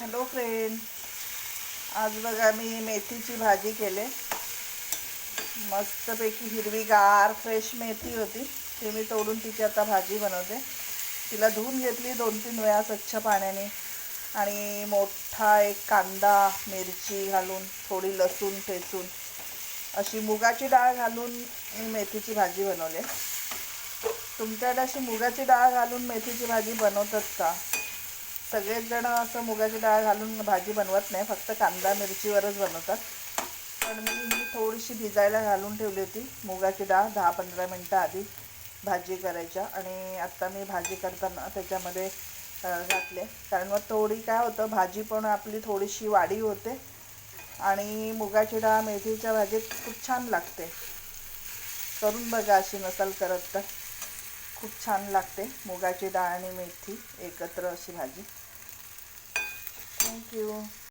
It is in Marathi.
हॅलो फ्रेंड, आज बघा मी मेथीची भाजी केले. मस्तपैकी हिरवीगार फ्रेश मेथी होती, ते मी तोडून तिची आता भाजी बनवते. तिला धुवून घेतली 2-3 वेळा स्वच्छ पाण्याने आणि मोठा एक कांदा मिरची घालून थोडी लसूण ठेचून अशी मुगाची डाळ घालून मी मेथीची भाजी बनवली. तुमच्याकडे अशी मुगाची डाळ घालून मेथीची भाजी बनवतात का? सगळेच जण असं मुगाची डाळ घालून भाजी बनवत नाही, फक्त कांदा मिरचीवरच बनवतात. पण मी थोडीशी भिजायला घालून ठेवली होती मुगाची डाळ 10-15 मिनटं आधी भाजी करायच्या, आणि आत्ता मी भाजी करताना त्याच्यामध्ये घातले. कारण मग थोडी काय होतं, भाजी पण आपली थोडीशी वाढी होते आणि मुगाची डाळ मेथीच्या भाजीत खूप छान लागते. करून बघा, अशी नसाल करत तर खूप छान लागते मुगाची डाळ आणि मेथी एकत्र अशी भाजी. थँक्यू.